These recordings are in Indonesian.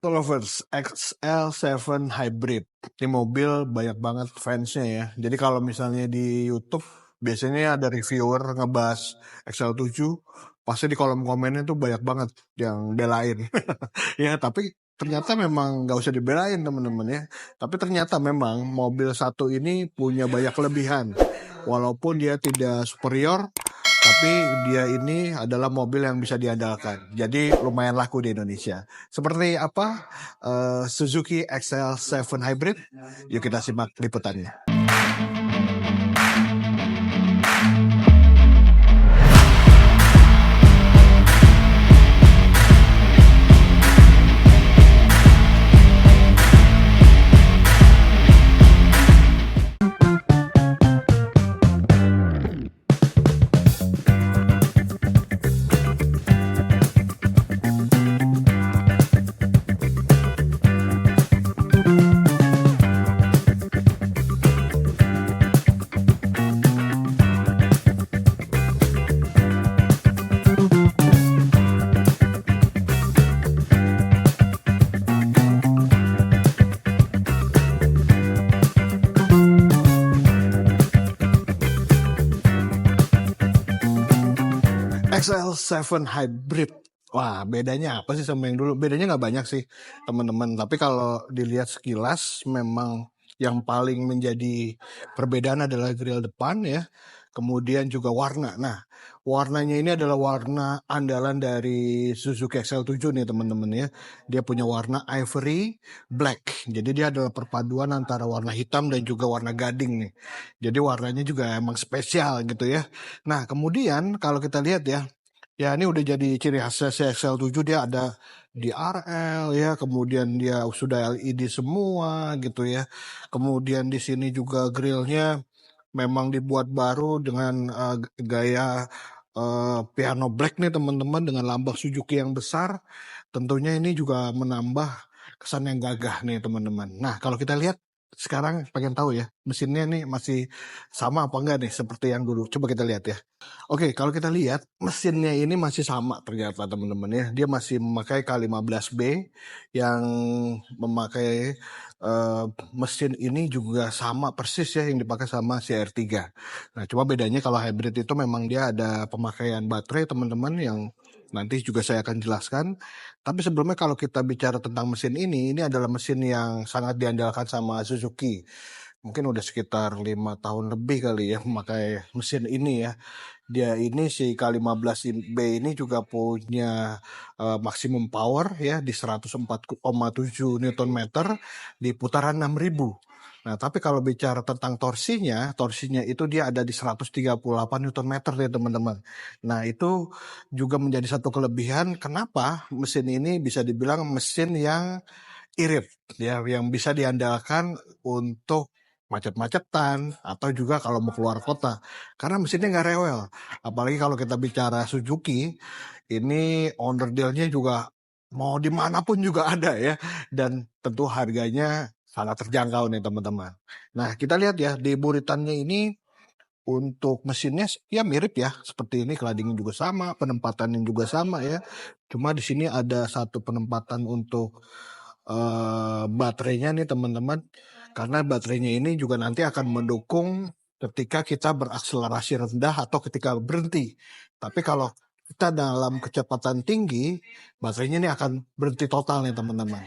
Lovers XL7 Hybrid. Ini mobil banyak banget fansnya ya. Jadi kalau misalnya di YouTube biasanya ada reviewer ngebahas XL7, pasti di kolom komennya tuh banyak banget yang belain. Ya, tapi ternyata memang nggak usah dibelain teman-teman ya. Tapi ternyata memang mobil satu ini punya banyak kelebihan. Walaupun dia tidak superior, tapi dia ini adalah mobil yang bisa diandalkan. Jadi lumayan laku di Indonesia. Seperti apa Suzuki XL7 Hybrid? Yuk kita simak liputannya. XL7 Hybrid. Wah, bedanya apa sih sama yang dulu? Bedanya nggak banyak sih, teman-teman. Tapi kalau dilihat sekilas, memang yang paling menjadi perbedaan adalah grill depan ya. Kemudian juga warna. Nah, warnanya ini adalah warna andalan dari Suzuki XL7 nih teman-teman ya. Dia punya warna ivory black. Jadi dia adalah perpaduan antara warna hitam dan juga warna gading nih. Jadi warnanya juga emang spesial gitu ya. Nah, kemudian kalau kita lihat ya, ini udah jadi ciri khasnya XL7, dia ada DRL ya, kemudian dia sudah LED semua gitu ya. Kemudian di sini juga grillnya memang dibuat baru dengan gaya piano black nih teman-teman, dengan lambang Suzuki yang besar. Tentunya ini juga menambah kesan yang gagah nih teman-teman. Nah, kalau kita lihat sekarang pengen tahu ya, mesinnya nih masih sama apa enggak nih seperti yang dulu. Coba kita lihat ya. Oke, kalau kita lihat mesinnya ini masih sama ternyata teman-teman ya. Dia masih memakai K15B yang memakai mesin ini juga sama persis ya yang dipakai sama CR3. Nah, cuma bedanya kalau hybrid itu memang dia ada pemakaian baterai teman-teman yang nanti juga saya akan jelaskan. Tapi sebelumnya kalau kita bicara tentang mesin ini adalah mesin yang sangat diandalkan sama Suzuki. Mungkin udah sekitar 5 tahun lebih kali ya memakai mesin ini ya. Dia ini si K15B ini juga punya maksimum power ya di 104,7 Nm di putaran 6.000. Nah, tapi kalau bicara tentang torsinya itu dia ada di 138 Nm ya teman-teman. Nah, itu juga menjadi satu kelebihan kenapa mesin ini bisa dibilang mesin yang irit ya, yang bisa diandalkan untuk macet-macetan atau juga kalau mau keluar kota karena mesinnya nggak rewel. Apalagi kalau kita bicara Suzuki, ini owner deal-nya juga mau dimanapun juga ada ya, dan tentu harganya sangat terjangkau nih teman-teman. Nah, kita lihat ya di buritannya ini untuk mesinnya ya mirip ya seperti ini, cladding juga sama, penempatannya juga sama ya. Cuma di sini ada satu penempatan untuk baterainya nih teman-teman, karena baterainya ini juga nanti akan mendukung ketika kita berakselerasi rendah atau ketika berhenti. Tapi kalau kita dalam kecepatan tinggi, baterainya ini akan berhenti total nih teman-teman.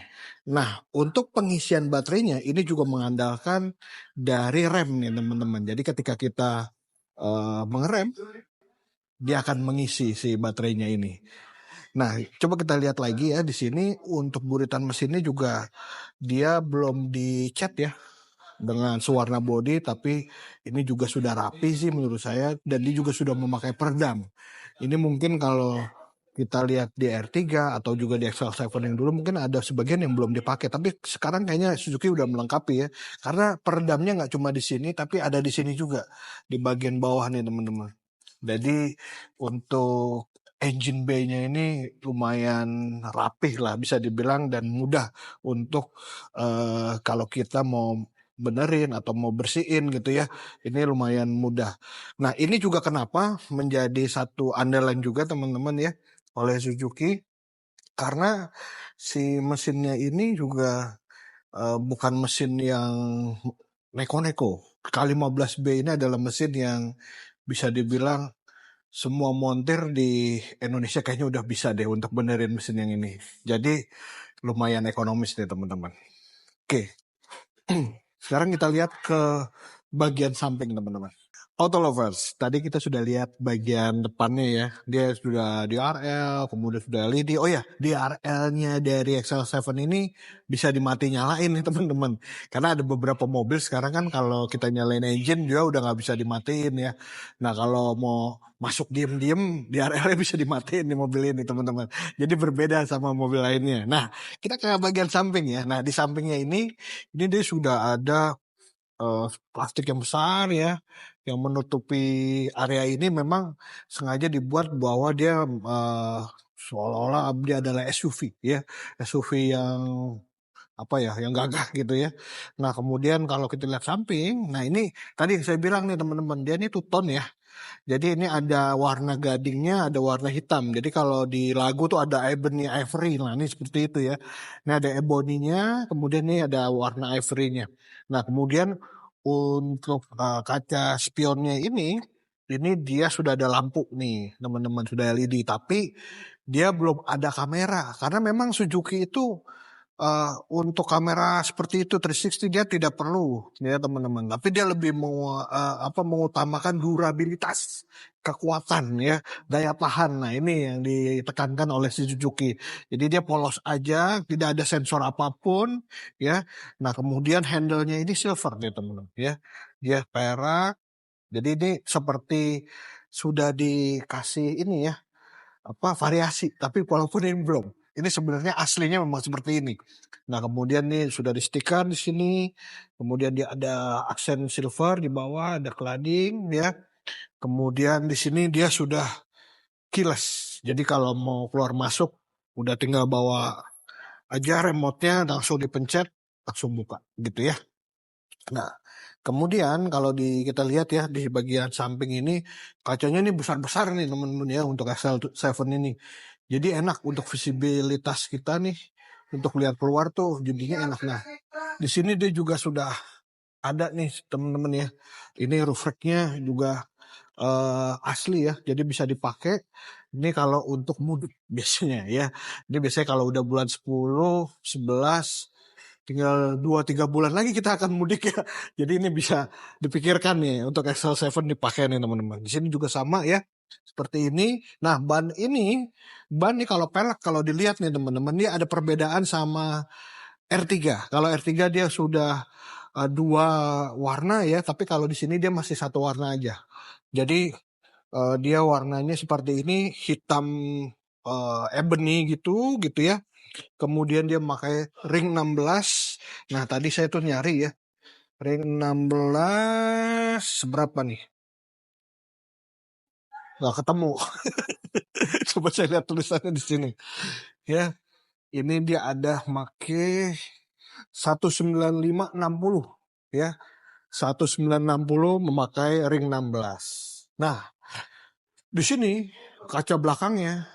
Nah, untuk pengisian baterainya ini juga mengandalkan dari rem nih teman-teman. Jadi ketika kita mengerem, dia akan mengisi si baterainya ini. Nah, coba kita lihat lagi ya di sini untuk buritan mesinnya juga dia belum dicat ya dengan sewarna bodi, tapi ini juga sudah rapi sih menurut saya, dan dia juga sudah memakai peredam. Ini mungkin kalau kita lihat di R3 atau juga di XL7 yang dulu mungkin ada sebagian yang belum dipakai, tapi sekarang kayaknya Suzuki udah melengkapi ya, karena peredamnya nggak cuma di sini tapi ada di sini juga di bagian bawah nih teman-teman. Jadi untuk engine bay-nya ini lumayan rapih lah bisa dibilang, dan mudah untuk kalau kita mau benerin atau mau bersihin gitu ya, ini lumayan mudah. Nah, ini juga kenapa menjadi satu andalan juga teman-teman ya oleh Suzuki, karena si mesinnya ini juga bukan mesin yang neko-neko. K15B ini adalah mesin yang bisa dibilang semua montir di Indonesia kayaknya udah bisa deh untuk benerin mesin yang ini. Jadi lumayan ekonomis deh teman-teman. Oke, sekarang kita lihat ke bagian samping teman-teman. Auto lovers, tadi kita sudah lihat bagian depannya ya. Dia sudah DRL, kemudian sudah LED. Oh ya, DRL-nya dari XL7 ini bisa dimati nyalain nih teman-teman. Karena ada beberapa mobil sekarang kan kalau kita nyalain engine dia udah nggak bisa dimatiin ya. Nah kalau mau masuk diem-diem, DRL-nya bisa dimatiin di mobil ini teman-teman. Jadi berbeda sama mobil lainnya. Nah kita ke bagian samping ya. Nah di sampingnya ini dia sudah ada plastik yang besar ya, yang menutupi area ini memang sengaja dibuat bahwa dia seolah-olah dia adalah SUV ya, SUV yang apa ya, yang gagah gitu ya. Nah kemudian kalau kita lihat samping, nah ini tadi yang saya bilang nih teman-teman, dia ini two tone ya. Jadi ini ada warna gadingnya, ada warna hitam. Jadi kalau di lagu tuh ada ebony ivory. Nah ini seperti itu ya. Ini ada ebony-nya, kemudian ini ada warna ivory-nya. Nah kemudian untuk kaca spionnya ini dia sudah ada lampu nih teman-teman, sudah LED. Tapi dia belum ada kamera. Karena memang Suzuki itu untuk kamera seperti itu 360 dia tidak perlu ya teman-teman, tapi dia lebih mengutamakan durabilitas, kekuatan ya, daya tahan. Nah ini yang ditekankan oleh si Suzuki. Jadi dia polos aja, tidak ada sensor apapun ya. Nah kemudian handle-nya ini silver nih teman-teman ya, dia perak. Jadi ini seperti sudah dikasih ini ya, variasi, tapi walaupun ini belum. Ini sebenarnya aslinya memang seperti ini. Nah kemudian nih sudah di stiker di sini, kemudian dia ada aksen silver di bawah, ada cladding ya. Kemudian di sini dia sudah keyless. Jadi kalau mau keluar masuk, udah tinggal bawa aja remote-nya, langsung dipencet, langsung buka gitu ya. Nah, kemudian kalau kita lihat ya di bagian samping ini kacanya ini besar-besar nih teman-teman ya untuk XL7 ini. Jadi enak untuk visibilitas kita nih untuk lihat keluar tuh jadinya enak. Nah, di sini dia juga sudah ada nih teman-teman ya. Ini roof rack-nya juga asli ya. Jadi bisa dipakai. Ini kalau untuk mudik biasanya ya. Ini biasanya kalau udah bulan 10, 11 tinggal 2-3 bulan lagi kita akan mudik ya. Jadi ini bisa dipikirkan nih untuk XL7 dipakai nih teman-teman. Di sini juga sama ya. Seperti ini. Nah, ban nih kalau pelek kalau dilihat nih teman-teman, dia ada perbedaan sama R3. Kalau R3 dia sudah dua warna ya, tapi kalau di sini dia masih satu warna aja. Jadi dia warnanya seperti ini, hitam ebony gitu ya. Kemudian dia pakai ring 16. Nah, tadi saya tuh nyari ya. Ring 16 seberapa nih? Nggak ketemu. Coba saya lihat tulisannya di sini. Ya, ini dia ada make 19560 ya. 1960 memakai ring 16. Nah, di sini kaca belakangnya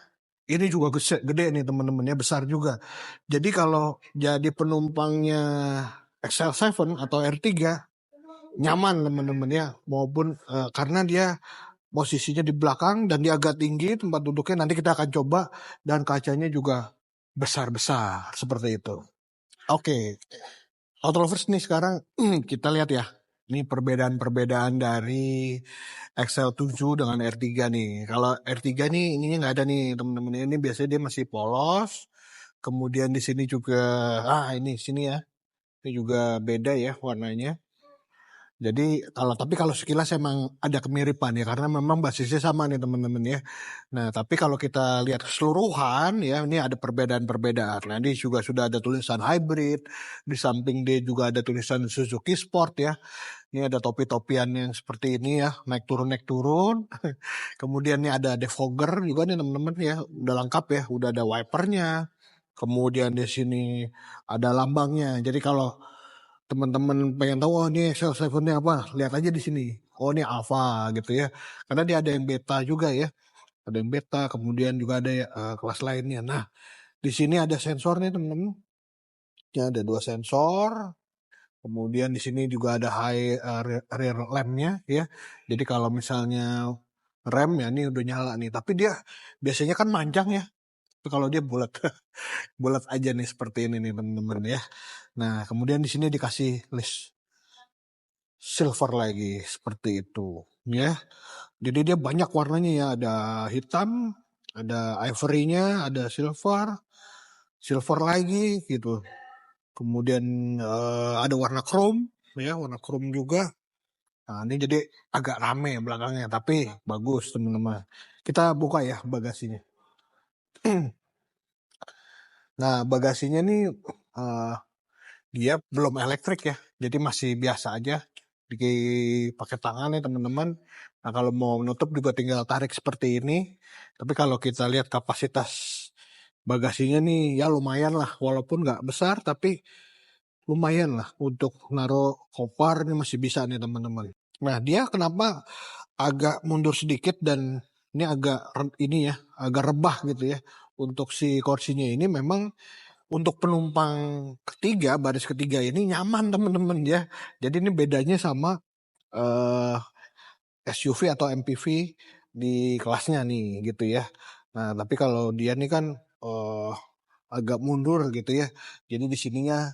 ini juga gede nih teman-teman ya, besar juga. Jadi kalau jadi penumpangnya XL7 atau R3 nyaman teman-teman ya, maupun karena dia posisinya di belakang dan dia agak tinggi tempat duduknya, nanti kita akan coba, dan kacanya juga besar-besar seperti itu. Oke. Auto lovers nih sekarang kita lihat ya. Ini perbedaan-perbedaan dari XL7 dengan R3 nih. Kalau R3 nih ininya nggak ada nih teman-teman. Ini biasanya dia masih polos. Kemudian di sini juga ini sini ya. Ini juga beda ya warnanya. Jadi tapi kalau sekilas emang ada kemiripan ya, karena memang basisnya sama nih teman-teman ya. Nah tapi kalau kita lihat keseluruhan ya, ini ada perbedaan-perbedaan. Nah ini juga sudah ada tulisan hybrid, di samping dia juga ada tulisan Suzuki Sport ya. Ini ada topi-topian yang seperti ini ya, naik turun. Kemudian ini ada defogger juga nih teman-teman ya, udah lengkap ya, udah ada wipernya. Kemudian di sini ada lambangnya. Jadi kalau teman-teman pengen tahu ini XL7 ini apa, lihat aja di sini. Oh ini Alpha gitu ya. Karena dia ada yang beta juga ya. Ada yang beta, kemudian juga ada kelas lainnya. Nah, Di sini ada sensor nih teman-teman. Ya, ada 2 sensor. Kemudian di sini juga ada rear lamp-nya ya. Jadi kalau misalnya rem ya ini udah nyala nih. Tapi dia biasanya kan manjang ya. Kalau dia bulat bulat aja nih seperti ini nih teman-teman ya. Nah, kemudian di sini dikasih list silver lagi seperti itu ya. Jadi dia banyak warnanya ya, ada hitam, ada ivory-nya, ada silver lagi gitu. Kemudian ada warna chrome ya, warna chrome juga. Nah, ini jadi agak rame belakangnya, tapi bagus teman-teman. Kita buka ya bagasinya. Nah, bagasinya nih dia belum elektrik ya, jadi masih biasa aja pakai tangan ya teman-teman. Nah, kalau mau menutup juga tinggal tarik seperti ini. Tapi kalau kita lihat kapasitas bagasinya nih ya lumayan lah, walaupun nggak besar tapi lumayan lah untuk naruh koper ini masih bisa nih teman-teman. Nah, dia kenapa agak mundur sedikit dan ini agak rebah gitu ya. Untuk si kursinya ini memang untuk penumpang baris ketiga ini nyaman teman-teman ya. Jadi ini bedanya sama SUV atau MPV di kelasnya nih gitu ya. Nah, tapi kalau dia nih kan agak mundur gitu ya. Jadi di sininya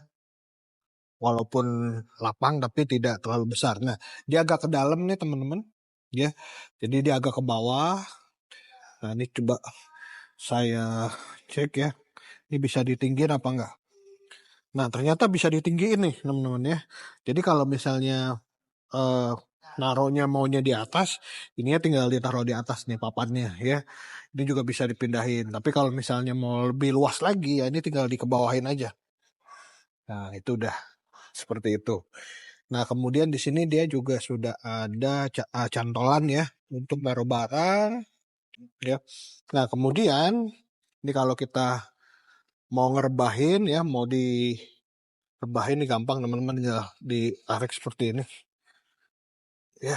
walaupun lapang tapi tidak terlalu besar. Nah, dia agak ke dalam nih teman-teman ya. Jadi dia agak ke bawah. Nah, ini coba saya cek ya. Ini bisa ditinggiin apa enggak? Nah, ternyata bisa ditinggiin nih teman-teman ya. Jadi kalau misalnya naruhnya maunya di atas, ini ya tinggal ditaruh di atas nih papannya ya. Ini juga bisa dipindahin. Tapi kalau misalnya mau lebih luas lagi ya ini tinggal dikebawahin aja. Nah, itu udah seperti itu. Nah, kemudian di sini dia juga sudah ada cantolan ya untuk naruh barang ya. Nah, kemudian ini kalau kita mau ngerebahin ya, mau direbahin nih gampang teman-teman, ya ditarik seperti ini. Ya.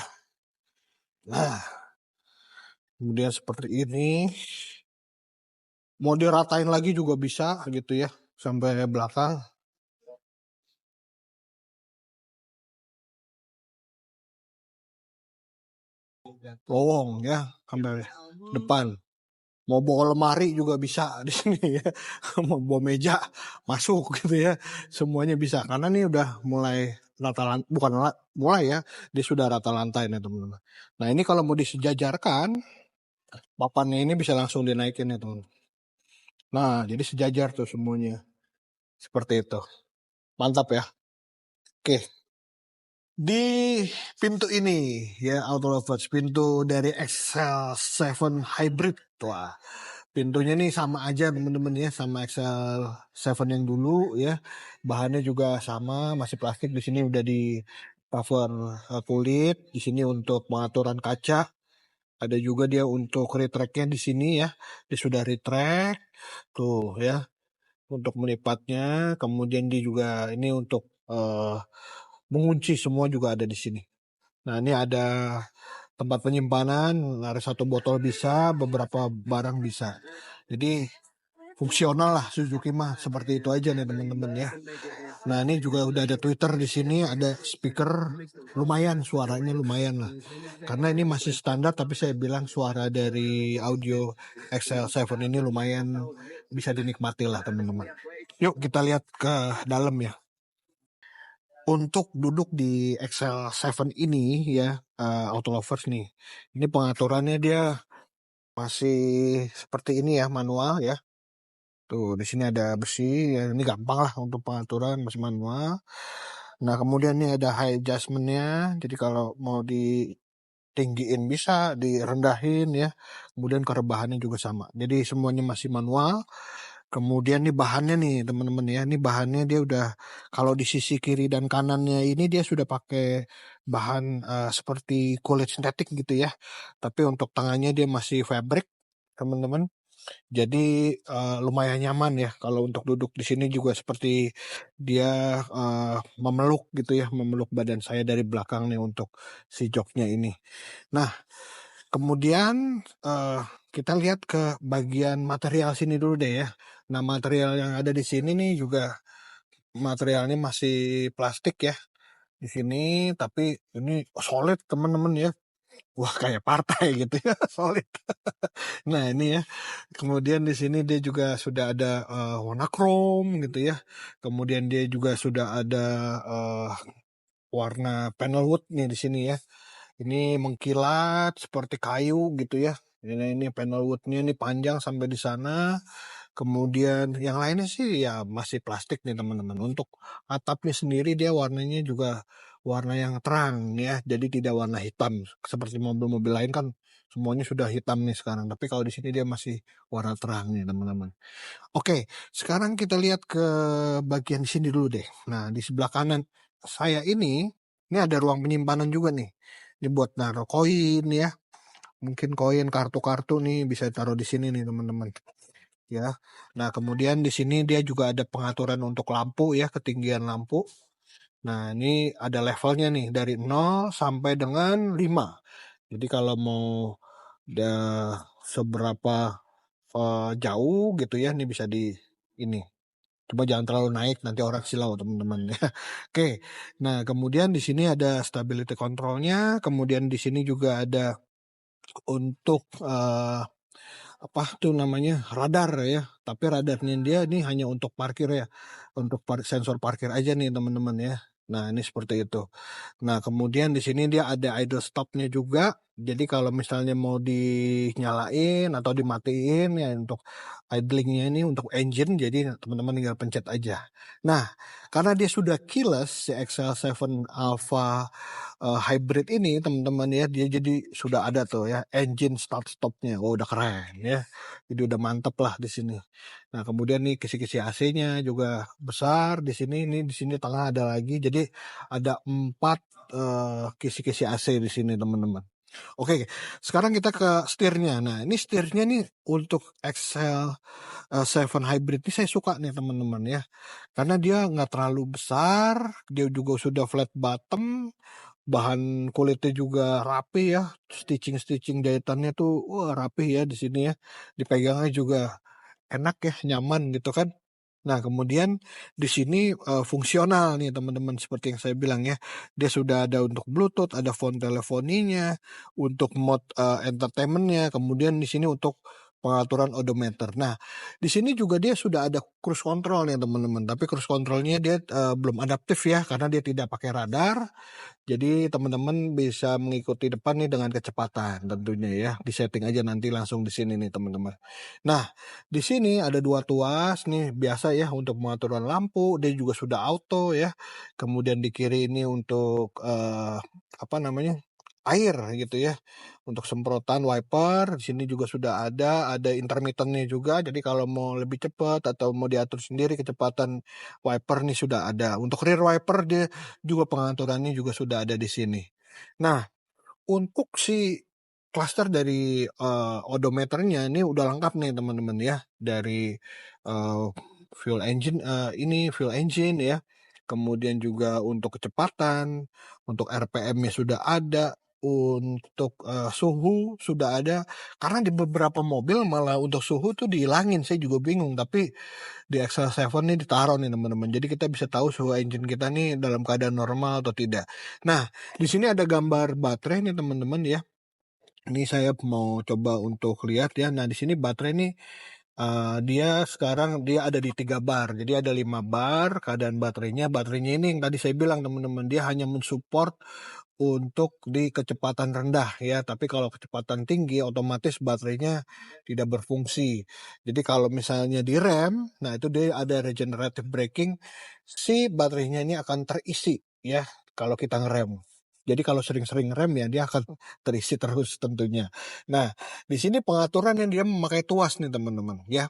Nah, kemudian seperti ini. Mau diratain lagi juga bisa gitu ya, sampai belakang. Lowong ya, sampai depan. Mau bawa lemari juga bisa di sini ya. Mau bawa meja masuk gitu ya. Semuanya bisa karena ini udah mulai mulai ya. Dia sudah rata lantai nih teman-teman. Nah, ini kalau mau disejajarkan papannya ini bisa langsung dinaikin ya teman. Nah, jadi sejajar tuh semuanya. Seperti itu. Mantap ya. Oke. Di pintu ini ya Auto Lovers, pintu dari XL7 Hybrid. Wah, pintunya nih sama aja temen-temen ya, sama XL7 yang dulu ya. Bahannya juga sama, masih plastik. Di sini udah di cover kulit. Di sini untuk pengaturan kaca. Ada juga dia untuk retract-nya di sini ya. Dia sudah retract tuh ya. Untuk melipatnya, kemudian dia juga ini untuk mengunci semua juga ada di sini. Nah, ini ada tempat penyimpanan, ada 1 botol bisa, beberapa barang bisa. Jadi fungsional lah Suzuki mah seperti itu aja nih teman-teman ya. Nah, ini juga udah ada Twitter di sini, ada speaker, lumayan suaranya lumayan lah. Karena ini masih standar tapi saya bilang suara dari audio XL7 ini lumayan bisa dinikmati lah teman-teman. Yuk kita lihat ke dalam ya. Untuk duduk di XL7 ini ya, Auto Lovers nih. Ini pengaturannya dia masih seperti ini ya, manual ya. Tuh, di sini ada besi, ya, ini gampang lah untuk pengaturan masih manual. Nah, kemudian ini ada high adjustment-nya. Jadi kalau mau ditinggiin bisa, direndahin ya. Kemudian kerebahannya juga sama. Jadi semuanya masih manual. Kemudian nih bahannya nih teman-teman ya, ini bahannya dia udah kalau di sisi kiri dan kanannya ini dia sudah pakai bahan seperti kulit sintetik gitu ya. Tapi untuk tangannya dia masih fabric teman-teman. Jadi lumayan nyaman ya kalau untuk duduk di sini juga seperti dia memeluk gitu ya, memeluk badan saya dari belakang nih untuk si joknya ini. Nah, kemudian kita lihat ke bagian material sini dulu deh ya. Nah, material yang ada di sini nih juga materialnya masih plastik ya di sini, tapi ini solid teman-teman ya. Wah, kayak partai gitu ya, solid. Nah, ini ya. Kemudian di sini dia juga sudah ada warna chrome gitu ya. Kemudian dia juga sudah ada warna panel wood nih di sini ya. Ini mengkilat seperti kayu gitu ya. Ini panel woodnya ini panjang sampai di sana. Kemudian yang lainnya sih ya masih plastik nih teman-teman. Untuk atapnya sendiri dia warnanya juga warna yang terang ya. Jadi tidak warna hitam seperti mobil-mobil lain kan semuanya sudah hitam nih sekarang. Tapi kalau di sini dia masih warna terang nih teman-teman. Oke, sekarang kita lihat ke bagian sini dulu deh. Nah, di sebelah kanan saya ini ada ruang penyimpanan juga nih. Ini buat naruh koin ya. Mungkin koin, kartu-kartu nih bisa taruh di sini nih teman-teman. Ya. Nah, kemudian di sini dia juga ada pengaturan untuk lampu ya, ketinggian lampu. Nah, ini ada levelnya nih dari 0 sampai dengan 5. Jadi kalau mau seberapa jauh gitu ya, ini bisa di ini. Cuma jangan terlalu naik nanti orang silau teman-teman ya. Oke. Nah, kemudian di sini ada stability controlnya, kemudian di sini juga ada untuk apa tuh namanya radar ya. Tapi radarnya dia ini hanya untuk parkir ya, untuk sensor parkir aja nih teman-teman ya. Nah, ini seperti itu. Nah, kemudian di sini dia ada idle stopnya juga. Jadi kalau misalnya mau dinyalain atau dimatiin ya untuk idlingnya ini untuk engine, jadi teman-teman tinggal pencet aja. Nah, karena dia sudah keyless si XL7 Alpha hybrid ini teman-teman ya, dia jadi sudah ada tuh ya engine start stopnya. Oh, udah keren ya. Jadi udah mantep lah di sini. Nah, kemudian nih kisi-kisi AC-nya juga besar di sini. Ini di sini tengah ada lagi. Jadi ada 4 kisi-kisi AC di sini teman-teman. Oke, sekarang kita ke setirnya. Nah, ini setirnya nih untuk XL7 hybrid ini saya suka nih teman-teman ya. Karena dia nggak terlalu besar, dia juga sudah flat bottom, bahan kulitnya juga rapi ya, stitching jahitannya tuh wah rapi ya di sini ya. Dipegangnya juga enak ya, nyaman gitu kan. Nah, kemudian di sini fungsional nih teman-teman seperti yang saya bilang ya. Dia sudah ada untuk Bluetooth, ada phone telefoninya, untuk mode entertainmentnya, kemudian di sini untuk pengaturan odometer. Nah, di sini juga dia sudah ada cruise control nih teman-teman. Tapi cruise controlnya dia belum adaptif ya karena dia tidak pakai radar. Jadi teman-teman bisa mengikuti depan nih dengan kecepatan tentunya ya. Disetting aja nanti langsung di sini nih teman-teman. Nah, di sini ada 2 tuas nih biasa ya untuk pengaturan lampu, dia juga sudah auto ya. Kemudian di kiri ini untuk apa namanya? Air gitu ya. Untuk semprotan wiper, di sini juga sudah ada intermittennya juga. Jadi kalau mau lebih cepat atau mau diatur sendiri kecepatan wiper nih sudah ada. Untuk rear wiper dia juga pengaturannya juga sudah ada di sini. Nah, untuk si cluster dari odometernya ini udah lengkap nih teman-teman ya. Dari fuel engine ya. Kemudian juga untuk kecepatan, untuk RPM-nya sudah ada, untuk suhu sudah ada. Karena di beberapa mobil malah untuk suhu tuh dihilangin, saya juga bingung. Tapi di XL7 nih ditaruh nih teman-teman. Jadi kita bisa tahu suhu engine kita nih dalam keadaan normal atau tidak. Nah, di sini ada gambar baterai nih teman-teman ya. Ini saya mau coba untuk lihat ya. Nah, di sini baterai nih dia sekarang dia ada di 3 bar. Jadi ada 5 bar keadaan baterainya. Baterainya ini yang tadi saya bilang teman-teman, dia hanya mensupport untuk di kecepatan rendah ya, tapi kalau kecepatan tinggi otomatis baterainya tidak berfungsi. Jadi kalau misalnya direm, nah itu dia ada regenerative braking, si baterainya ini akan terisi ya kalau kita ngerem. Jadi kalau sering-sering rem ya dia akan terisi terus tentunya. Nah, di sini pengaturan yang dia memakai tuas nih teman-teman ya.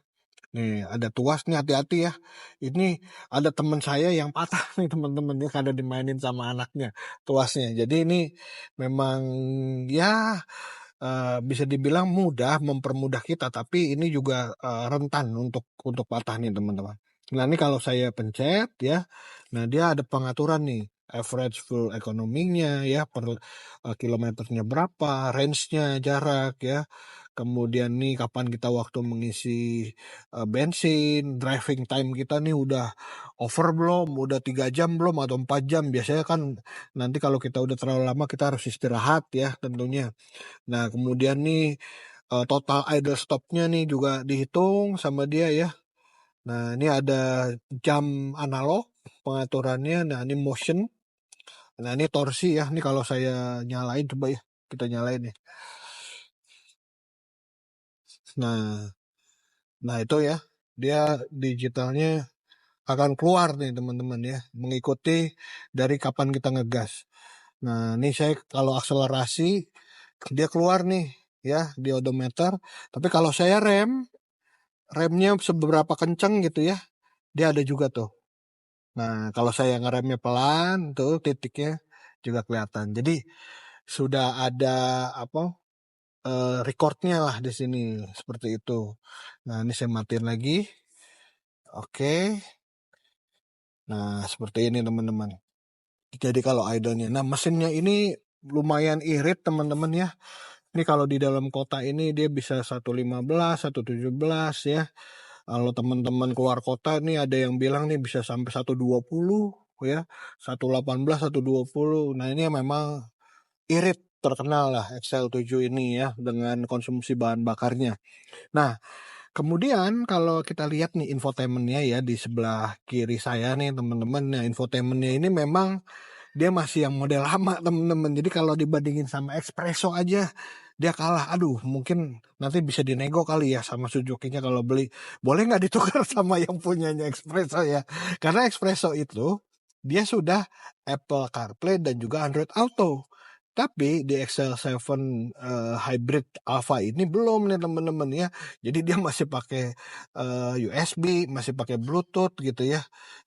Nih ada tuas nih, hati-hati ya. Ini ada teman saya yang patah nih teman-teman ya karena dimainin sama anaknya tuasnya. Jadi ini memang ya bisa dibilang mudah mempermudah kita, tapi ini juga rentan untuk patah nih teman-teman. Nah, ini kalau saya pencet ya, nah dia ada pengaturan nih average fuel economy-nya ya, per kilometernya berapa, range-nya, jarak ya. kemudian nih kapan kita waktu mengisi bensin, driving time kita nih udah over belum, udah 3 jam belum atau 4 jam. Biasanya kan nanti kalau kita udah terlalu lama kita harus istirahat ya tentunya. Nah, kemudian nih total idle stop-nya nih juga dihitung sama dia ya. Nah, ini ada jam analog pengaturannya. Nah, ini motion. Nah, ini torsi ya. Ini kalau saya nyalain coba ya. Kita nyalain nih. Nah itu ya. Dia digitalnya akan keluar nih teman-teman ya. Mengikuti dari kapan kita ngegas. Nah, ini saya kalau akselerasi dia keluar nih ya di odometer. Tapi kalau saya remnya seberapa kenceng gitu ya. Dia ada juga tuh. Nah, kalau saya ngeremnya pelan tuh titiknya juga kelihatan. Jadi sudah ada recordnya lah di sini seperti itu. Nah, ini saya matiin lagi. Oke. Nah, seperti ini teman-teman. Jadi kalau idle-nya. Nah, mesinnya ini lumayan irit teman-teman ya. Ini kalau di dalam kota ini dia bisa 115, 117 ya. Kalau teman-teman keluar kota nih ada yang bilang nih bisa sampai 120 ya. 118, 120. Nah, ini memang irit, terkenal lah XL7 ini ya dengan konsumsi bahan bakarnya. Nah, kemudian kalau kita lihat nih infotainmentnya ya di sebelah kiri saya nih teman-teman. Nah, infotainmentnya ini memang dia masih yang model lama teman-teman. Jadi kalau dibandingin sama Espresso aja dia kalah. Aduh, mungkin nanti bisa dinego kali ya sama Suzuki-nya kalau beli. Boleh nggak ditukar sama yang punyanya Espresso ya? Karena Espresso itu dia sudah Apple CarPlay dan juga Android Auto. Tapi di XL7 Hybrid Alpha ini belum nih teman-teman ya. Jadi dia masih pakai USB, masih pakai Bluetooth gitu ya.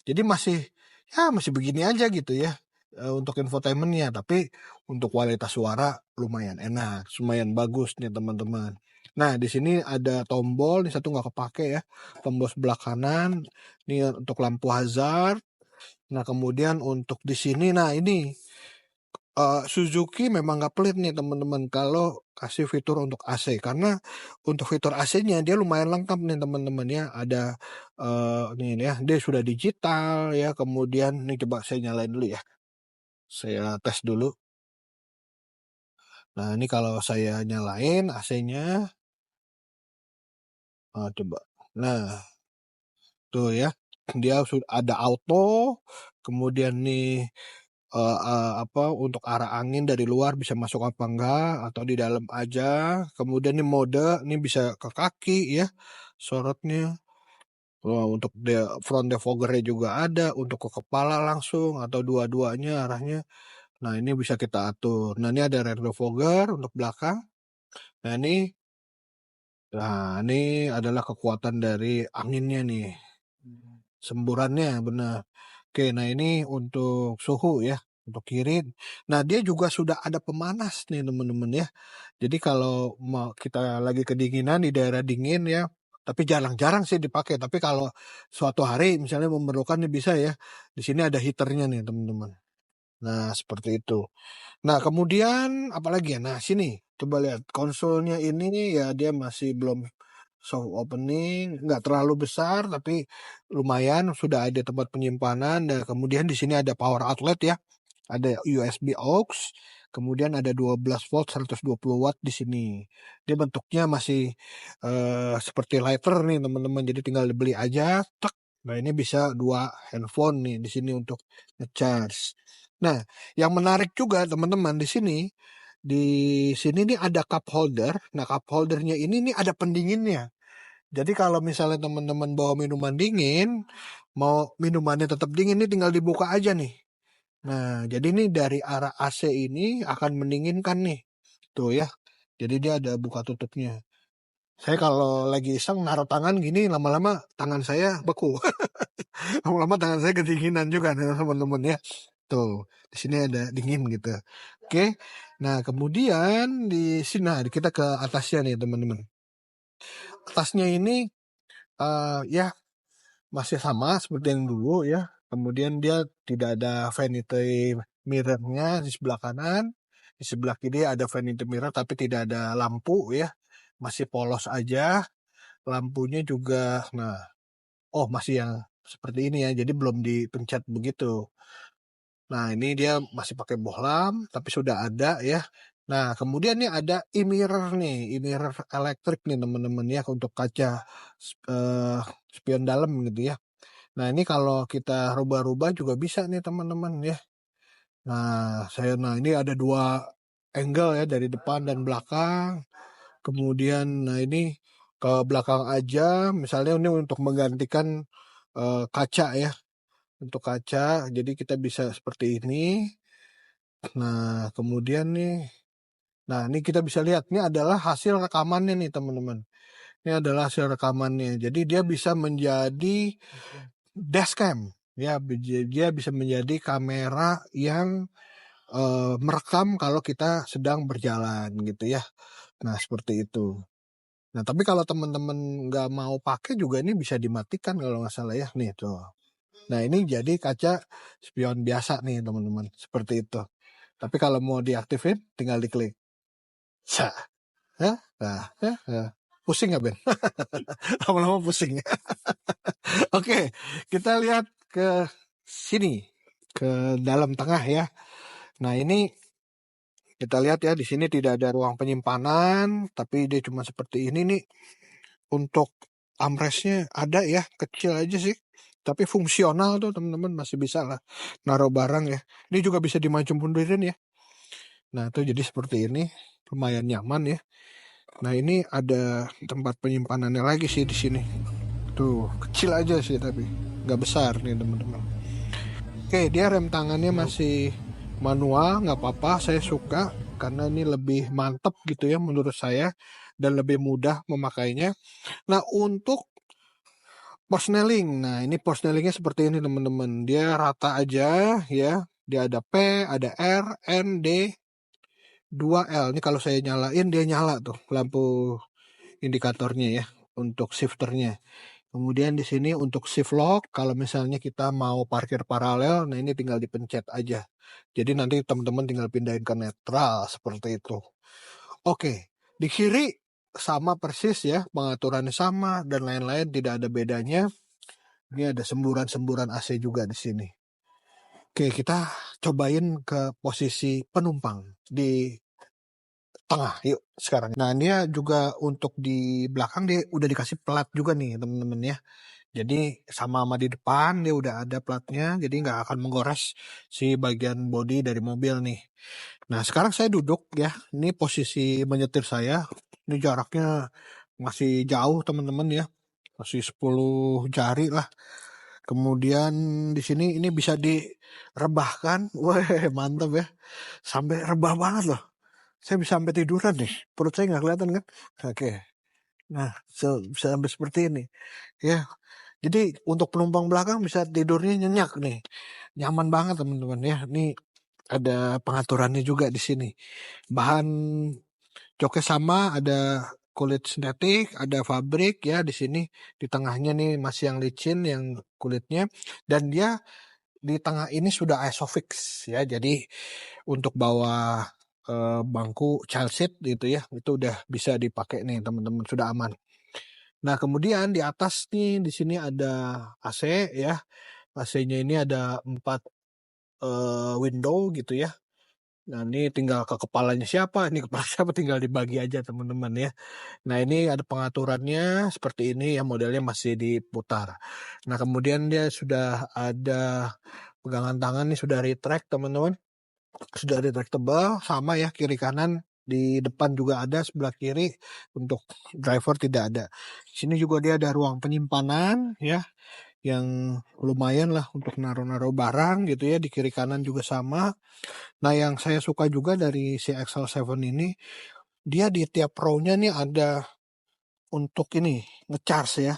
Jadi masih begini aja gitu ya untuk infotainmentnya. Tapi untuk kualitas suara lumayan enak, lumayan bagus nih teman-teman. Nah, di sini ada tombol, ini satu nggak kepake ya. Tombol sebelah kanan, ini untuk lampu hazard. Nah, kemudian untuk di sini, nah ini Suzuki memang nggak pelit nih teman-teman kalau kasih fitur untuk AC. Karena untuk fitur AC-nya dia lumayan lengkap nih teman-teman ya. Ada nih ya, dia sudah digital ya. Kemudian nih coba saya nyalain dulu ya. Saya tes dulu. Nah, ini kalau saya nyalain AC-nya, coba. Nah, tuh ya, dia sudah ada auto, kemudian nih untuk arah angin dari luar bisa masuk apa enggak atau di dalam aja. Kemudian nih mode, ini bisa ke kaki ya, sorotnya. Untuk front defoggernya juga ada, untuk ke kepala langsung atau dua-duanya arahnya. Nah, ini bisa kita atur. Nah, ini ada rear defogger untuk belakang. Nah, ini adalah kekuatan dari anginnya nih. Semburannya benar. Oke, nah ini untuk suhu ya, untuk kiri. Nah, dia juga sudah ada pemanas nih teman-teman ya. Jadi kalau mau kita lagi kedinginan di daerah dingin ya, tapi jarang-jarang sih dipakai. Tapi kalau suatu hari misalnya memerlukan nih bisa ya. Di sini ada heaternya nih teman-teman. Nah, seperti itu. Nah, kemudian apalagi ya? Nah, sini coba lihat konsolnya ini ya dia masih belum soft opening, nggak terlalu besar tapi lumayan sudah ada tempat penyimpanan. Dan kemudian di sini ada power outlet ya, ada USB aux, kemudian ada 12 volt 120 watt di sini. Dia bentuknya masih seperti lighter nih teman-teman, jadi tinggal dibeli aja. Tek. Nah, ini bisa 2 handphone nih di sini untuk ngecharge. Nah, yang menarik juga teman-teman di sini nih ada cup holder. Nah, cup holdernya ini nih ada pendinginnya. Jadi kalau misalnya teman-teman bawa minuman dingin, mau minumannya tetap dingin nih tinggal dibuka aja nih. Nah, jadi nih dari arah AC ini akan mendinginkan nih. Tuh ya. Jadi dia ada buka tutupnya. Saya kalau lagi iseng naruh tangan gini lama-lama tangan saya beku. Lama-lama tangan saya kedinginan juga nih teman-teman ya. Tuh, di sini ada dingin gitu. Oke. Nah, kemudian di sini kita ke atasnya nih teman-teman. Atasnya ini ya masih sama seperti yang dulu ya. Kemudian dia tidak ada vanity mirror-nya di sebelah kanan. Di sebelah kiri ada vanity mirror tapi tidak ada lampu ya. masih polos aja, lampunya juga, nah, oh masih yang seperti ini ya, jadi belum dipencet begitu. Nah, ini dia masih pakai bohlam, tapi sudah ada ya. Nah, kemudian nih ada e-mirror nih, e-mirror elektrik nih teman-teman ya, untuk kaca spion dalam gitu ya. Nah, ini kalau kita rubah-rubah juga bisa nih teman-teman ya. Nah, ini ada 2 angle ya, dari depan dan belakang. Kemudian, nah ini ke belakang aja, misalnya ini untuk menggantikan kaca ya, untuk kaca. Jadi kita bisa seperti ini. Nah, kemudian nih, nah ini kita bisa lihat, ini adalah hasil rekamannya nih teman-teman. Ini adalah hasil rekamannya. Jadi dia bisa menjadi dashcam. Ya, dia bisa menjadi kamera yang merekam kalau kita sedang berjalan gitu ya. Nah, seperti itu. Nah, tapi kalau teman-teman nggak mau pakai juga ini bisa dimatikan kalau nggak salah ya. Nih tuh. Nah, ini jadi kaca spion biasa nih teman-teman. Seperti itu. Tapi kalau mau diaktifin tinggal diklik. Ya? Nah, ya. Pusing nggak Ben? Lama-lama pusing. Oke, kita lihat ke sini, ke dalam tengah ya. Nah, ini kita lihat ya, di sini tidak ada ruang penyimpanan, tapi dia cuma seperti ini nih. Untuk armrestnya ada ya, kecil aja sih, tapi fungsional tuh teman-teman, masih bisa lah naruh barang ya. Ini juga bisa dimaju mundurin ya. Nah, itu jadi seperti ini, lumayan nyaman ya. Nah, ini ada tempat penyimpanannya lagi sih di sini. Tuh, kecil aja sih tapi nggak besar nih teman-teman. Oke, dia rem tangannya masih manual, nggak apa-apa, saya suka karena ini lebih mantep gitu ya menurut saya dan lebih mudah memakainya. Nah, untuk Porsnelling, nah ini Porsnellingnya seperti ini teman-teman, dia rata aja ya, dia ada P, ada R, N, D, 2L. Ini kalau saya nyalain dia nyala tuh lampu indikatornya ya untuk shifternya. Kemudian di sini untuk shift lock, kalau misalnya kita mau parkir paralel, nah ini tinggal dipencet aja. Jadi nanti teman-teman tinggal pindahin ke netral seperti itu. Oke, di kiri sama persis ya, pengaturannya sama dan lain-lain, tidak ada bedanya. Ini ada semburan-semburan AC juga di sini. Oke, kita cobain ke posisi penumpang di tengah yuk sekarang. Nah, ini juga untuk di belakang dia udah dikasih plat juga nih teman-teman ya. Jadi sama di depan dia udah ada platnya, jadi nggak akan menggores si bagian bodi dari mobil nih. Nah, sekarang saya duduk ya, ini posisi menyetir saya, ini jaraknya masih jauh teman-teman ya, masih 10 jari lah. Kemudian di sini ini bisa direbahkan, wah mantap ya, sampai rebah banget loh. Saya bisa sampai tiduran nih, perut saya nggak kelihatan kan? Oke, nah bisa sampai seperti ini ya. Jadi untuk penumpang belakang bisa tidurnya nyenyak nih. Nyaman banget teman-teman ya. Ini ada pengaturannya juga di sini. Bahan joknya sama, ada kulit sintetik, ada fabrik ya di sini. Di tengahnya nih masih yang licin yang kulitnya, dan dia di tengah ini sudah isofix ya. Jadi untuk bawa bangku child seat gitu ya, itu udah bisa dipakai nih teman-teman, sudah aman. Nah, kemudian di atas nih di sini ada AC ya. AC-nya ini ada 4 window gitu ya. Nah, ini tinggal ke kepalanya siapa, ini kepala siapa tinggal dibagi aja teman-teman ya. Nah, ini ada pengaturannya seperti ini ya, modelnya masih diputar. Nah, kemudian dia sudah ada pegangan tangan nih, sudah retract teman-teman. Sudah retractable sama ya, kiri kanan, di depan juga ada, sebelah kiri untuk driver tidak ada. Di sini juga dia ada ruang penyimpanan ya, yang lumayan lah untuk naruh-naruh barang gitu ya, di kiri kanan juga sama. Nah, yang saya suka juga dari si XL7 ini, dia di tiap row-nya nih ada untuk ini ngecharge ya,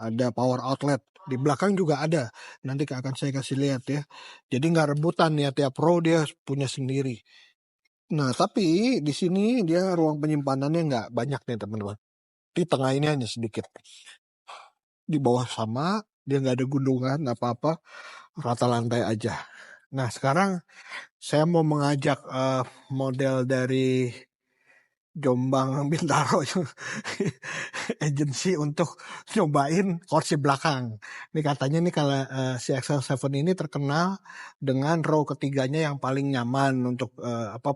ada power outlet. Di belakang juga ada, nanti akan saya kasih lihat ya. Jadi nggak rebutan ya, tiap row dia punya sendiri. Nah, tapi di sini dia ruang penyimpanannya nggak banyak nih teman-teman. Di tengah ini hanya sedikit. Di bawah sama, dia nggak ada gundukan apa-apa, rata lantai aja. Nah, sekarang saya mau mengajak model dari Jombang Bintaro agensi untuk nyobain kursi belakang. Ini katanya nih kalau si XL7 ini terkenal dengan row ketiganya yang paling nyaman untuk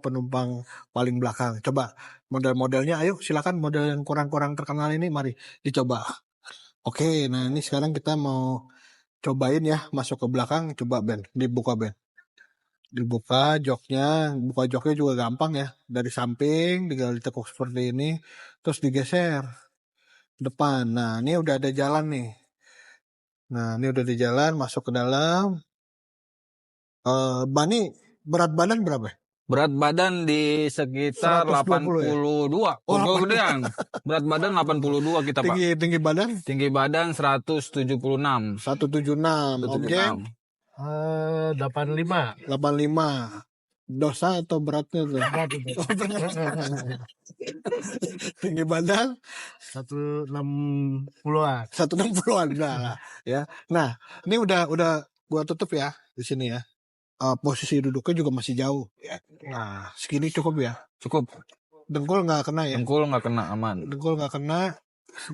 penumpang paling belakang. Coba model-modelnya, ayo silakan model yang kurang-kurang terkenal ini mari dicoba. Oke, nah ini sekarang kita mau cobain ya masuk ke belakang. Coba Ben, dibuka Ben. Dibuka joknya, buka joknya juga gampang ya. Dari samping tinggal ditekuk seperti ini, terus digeser depan. Nah, ini udah ada jalan nih. Nah, ini udah di jalan, masuk ke dalam. Bani, berat badan berapa? Berat badan di sekitar 120 ya? 82. Oh, Gedean. Berat badan 82 kita, Pak. tinggi badan? Tinggi badan 176. 176. Objek? 85. 85. Dosa atau beratnya tuh? Tinggi badan 160-an. 160-an lah ya. Nah, ini udah gua tutup ya di sini ya. Posisi duduknya juga masih jauh ya. Nah, segini cukup ya. Cukup. Dengkul nggak kena ya? Dengkul nggak kena, aman. Dengkul nggak kena.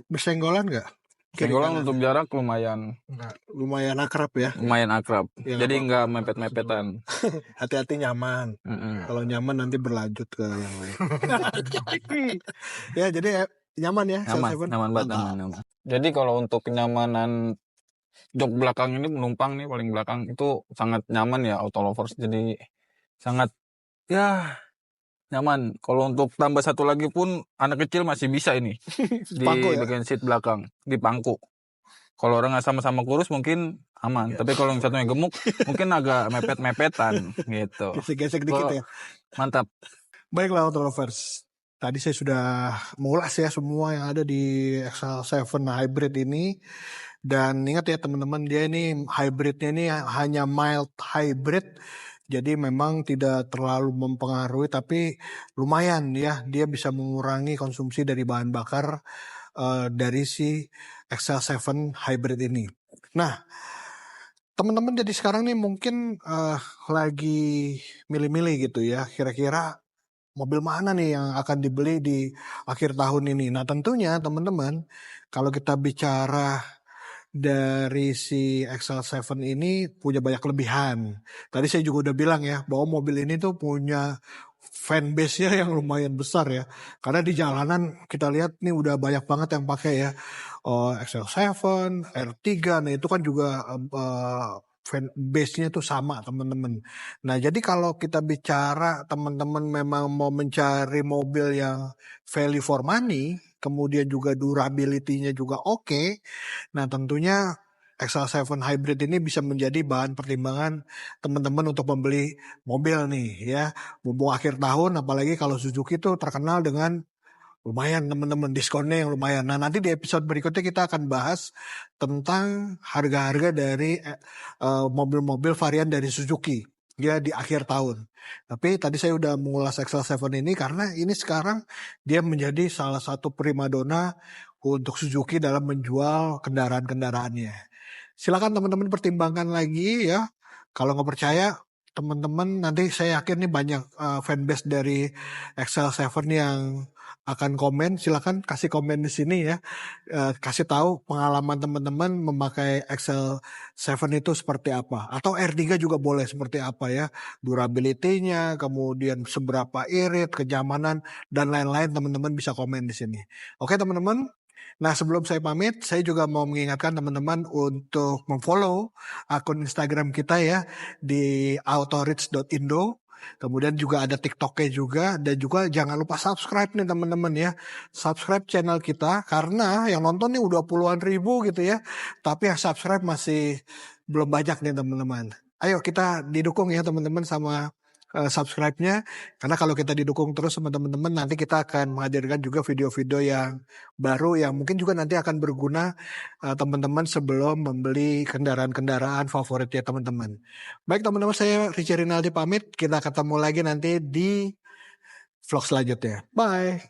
Bersenggolan nggak? Senggolan untuk jarak lumayan. Lumayan akrab ya. Lumayan akrab. Ya, jadi nggak mepet-mepetan. Hati-hati nyaman. Kalau nyaman nanti berlanjut ke yang lain. Ya, jadi nyaman ya. Nyaman banget, nyaman. Jadi kalau untuk kenyamanan jok belakang ini penumpang nih paling belakang itu sangat nyaman ya, auto lovers. Jadi sangat ya nyaman. Kalau untuk tambah satu lagi pun anak kecil masih bisa ini di bagian seat belakang, di pangku. Kalau orang sama-sama kurus mungkin aman, tapi kalau yang satunya gemuk mungkin agak mepet-mepetan gitu. Gesek-gesek dikit ya. Mantap. Baiklah auto lovers. Tadi saya sudah mengulas ya semua yang ada di XL7 Hybrid ini. Dan ingat ya teman-teman, dia ini hybridnya ini hanya mild hybrid. Jadi memang tidak terlalu mempengaruhi, tapi lumayan ya, dia bisa mengurangi konsumsi dari bahan bakar dari si XL7 Hybrid ini. Nah, teman-teman jadi sekarang nih mungkin lagi milih-milih gitu ya, kira-kira mobil mana nih yang akan dibeli di akhir tahun ini. Nah tentunya teman-teman, kalau kita bicara dari si XL7 ini punya banyak kelebihan. Tadi saya juga udah bilang ya bahwa mobil ini tuh punya fanbase-nya yang lumayan besar ya. Karena di jalanan kita lihat nih udah banyak banget yang pakai ya. XL7, R3, nah itu kan juga fanbase-nya tuh sama teman-teman. Nah jadi kalau kita bicara teman-teman memang mau mencari mobil yang value for money, kemudian juga durability-nya juga oke. Nah tentunya XL7 Hybrid ini bisa menjadi bahan pertimbangan teman-teman untuk membeli mobil nih ya. Mumpung akhir tahun, apalagi kalau Suzuki itu terkenal dengan lumayan teman-teman, diskonnya yang lumayan. Nah nanti di episode berikutnya kita akan bahas tentang harga-harga dari mobil-mobil varian dari Suzuki ya di akhir tahun. Tapi tadi saya udah mengulas XL7 ini karena ini sekarang dia menjadi salah satu primadona untuk Suzuki dalam menjual kendaraan-kendaraannya. Silakan teman-teman pertimbangkan lagi ya. Kalau nggak percaya, teman-teman nanti saya yakin nih banyak fanbase dari XL7 yang akan komen. Silakan kasih komen di sini ya. Kasih tahu pengalaman teman-teman memakai XL7 itu seperti apa. Atau R3 juga boleh seperti apa ya. Durability-nya, kemudian seberapa irit, kenyamanan, dan lain-lain teman-teman bisa komen di sini. Oke teman-teman. Nah sebelum saya pamit, saya juga mau mengingatkan teman-teman untuk memfollow akun Instagram kita ya di autorich.indo. Kemudian juga ada TikToknya juga, dan juga jangan lupa subscribe nih teman-teman ya. Subscribe channel kita karena yang nonton nih udah puluhan ribu gitu ya. Tapi yang subscribe masih belum banyak nih teman-teman. Ayo kita didukung ya teman-teman sama subscribe-nya, karena kalau kita didukung terus sama teman-teman nanti kita akan menghadirkan juga video-video yang baru yang mungkin juga nanti akan berguna teman-teman sebelum membeli kendaraan-kendaraan favoritnya teman-teman. Baik teman-teman, saya Richard Rinaldi pamit, kita ketemu lagi nanti di vlog selanjutnya. Bye.